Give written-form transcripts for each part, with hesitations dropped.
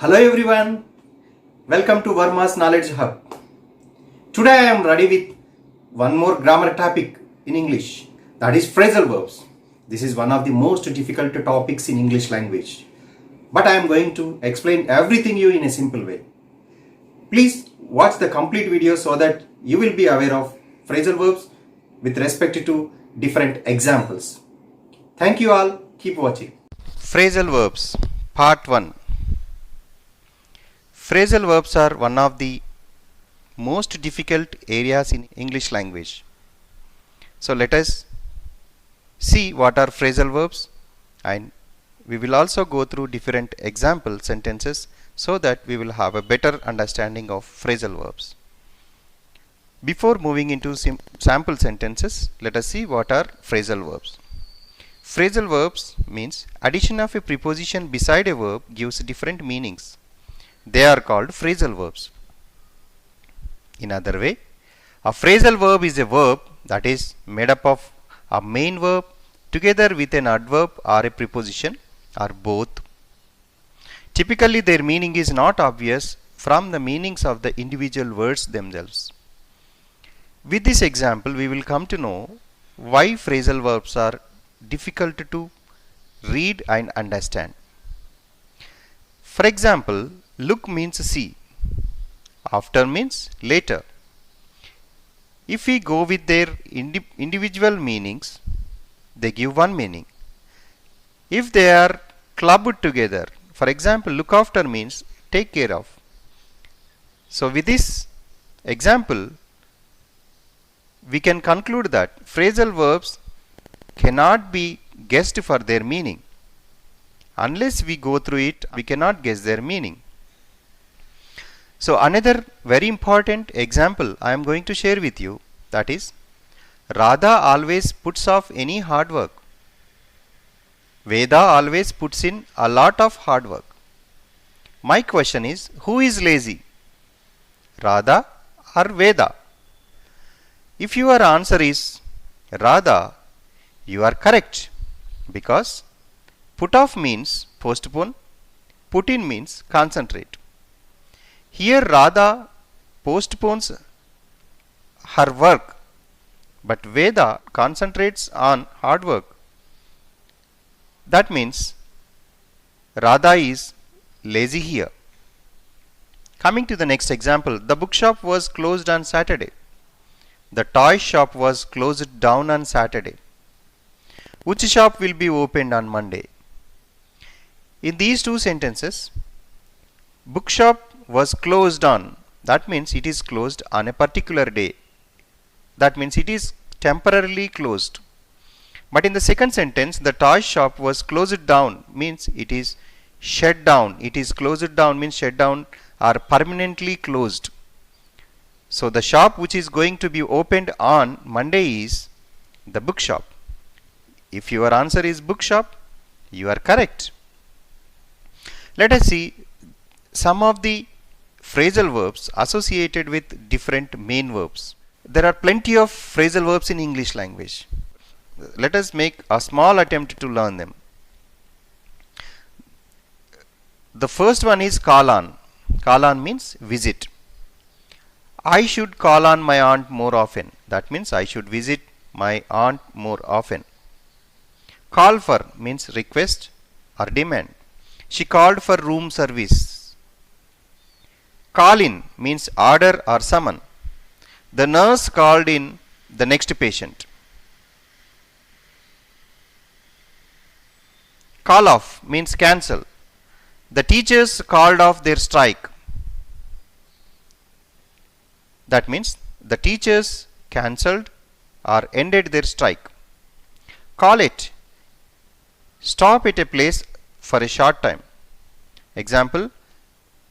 Hello everyone, welcome to Verma's Knowledge Hub. Today I am ready with one more grammar topic in English, that is phrasal verbs. This is one of the most difficult topics in English language, but I am going to explain everything you in a simple way. Please watch the complete video so that you will be aware of phrasal verbs with respect to different examples. Thank you all, keep watching. Phrasal verbs, part 1. Phrasal verbs are one of the most difficult areas in English language. So let us see what are phrasal verbs, and we will also go through different example sentences so that we will have a better understanding of phrasal verbs. Before moving into sample sentences, let us see what are phrasal verbs. Phrasal verbs means addition of a preposition beside a verb gives different meanings. They are called phrasal verbs. In other way, a phrasal verb is a verb that is made up of a main verb together with an adverb or a preposition or both. Typically, their meaning is not obvious from the meanings of the individual words themselves. With this example, we will come to know why phrasal verbs are difficult to read and understand. For example, look means see, after means later. If we go with their individual meanings, they give one meaning. If they are clubbed together, for example, look after means take care of. So with this example, we can conclude that phrasal verbs cannot be guessed for their meaning. Unless we go through it, we cannot guess their meaning. So another very important example I am going to share with you, that is, Radha always puts off any hard work. Veda always puts in a lot of hard work. My question is, who is lazy? Radha or Veda? If your answer is Radha, you are correct, because put off means postpone, put in means concentrate. Here Radha postpones her work, but Veda concentrates on hard work. That means Radha is lazy here. Coming to the next example, the bookshop was closed on Saturday. The toy shop was closed down on Saturday. Which shop will be opened on Monday? In these two sentences, bookshop was closed on, that means it is closed on a particular day. That means it is temporarily closed. But in the second sentence, the toy shop was closed down means it is shut down. It is closed down means shut down or permanently closed. So the shop which is going to be opened on Monday is the bookshop. If your answer is bookshop, you are correct. Let us see some of the phrasal verbs associated with different main verbs. There are plenty of phrasal verbs in English language. Let us make a small attempt to learn them. The first one is call on. Call on means visit. I should call on my aunt more often. That means I should visit my aunt more often. Call for means request or demand. She called for room service. Call in means order or summon. The nurse called in the next patient. Call off means cancel. The teachers called off their strike. That means the teachers cancelled or ended their strike. Call it. Stop at a place for a short time. Example,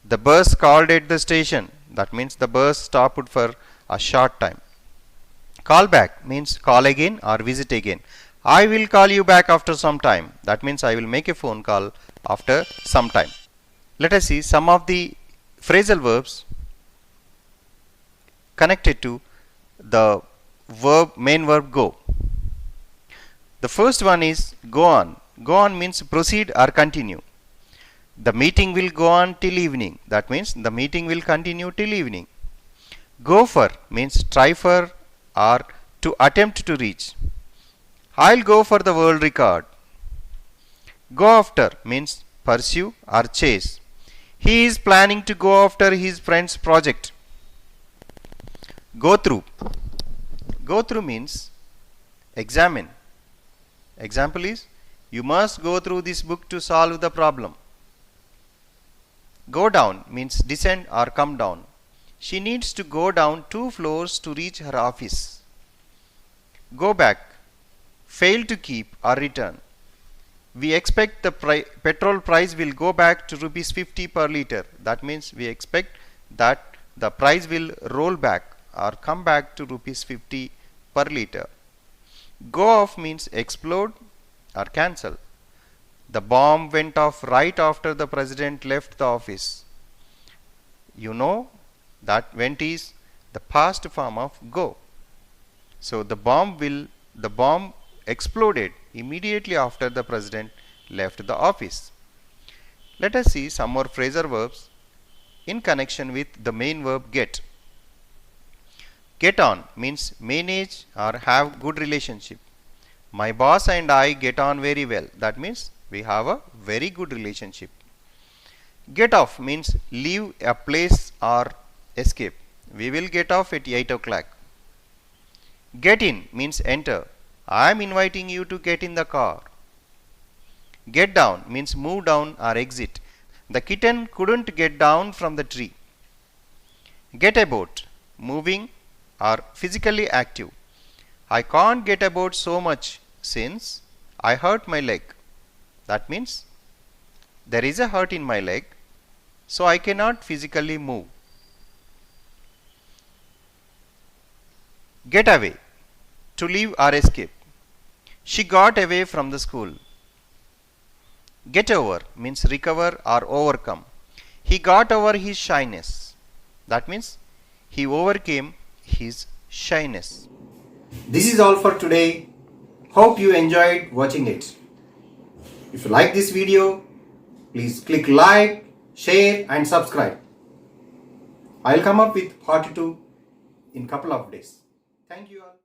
the bus called at the station. That means the bus stopped for a short time. Call back means call again or visit again. I will call you back after some time. That means I will make a phone call after some time. Let us see some of the phrasal verbs connected to the main verb go. The first one is go on. Go on means proceed or continue. The meeting will go on till evening. That means the meeting will continue till evening. Go for means try for or to attempt to reach. I'll go for the world record. Go after means pursue or chase. He is planning to go after his friend's project. Go through. Go through means examine. Example is, you must go through this book to solve the problem. Go down means descend or come down. She needs to go down 2 floors to reach her office. Go back. Fail to keep or return. We expect the petrol price will go back to rupees 50 per liter. That means we expect that the price will roll back or come back to rupees 50 per liter. Go off means explode or cancel. The bomb went off right after the president left the office. You know that went is the past form of go. So the bomb exploded immediately after the president left the office. Let us see some more phrasal verbs in connection with the main verb get. Get on means manage or have good relationship. My boss and I get on very well. That means we have a very good relationship. Get off means leave a place or escape. We will get off at 8 o'clock. Get in means enter. I am inviting you to get in the car. Get down means move down or exit. The kitten couldn't get down from the tree. Get about moving or physically active. I can't get about so much since I hurt my leg. That means there is a hurt in my leg, so I cannot physically move. Get away to leave or escape. She got away from the school. Get over means recover or overcome. He got over his shyness. That means he overcame his shyness. This is all for today. Hope you enjoyed watching it. If you like this video, please click like, share and subscribe. I'll come up with part 2 in couple of days. Thank you all.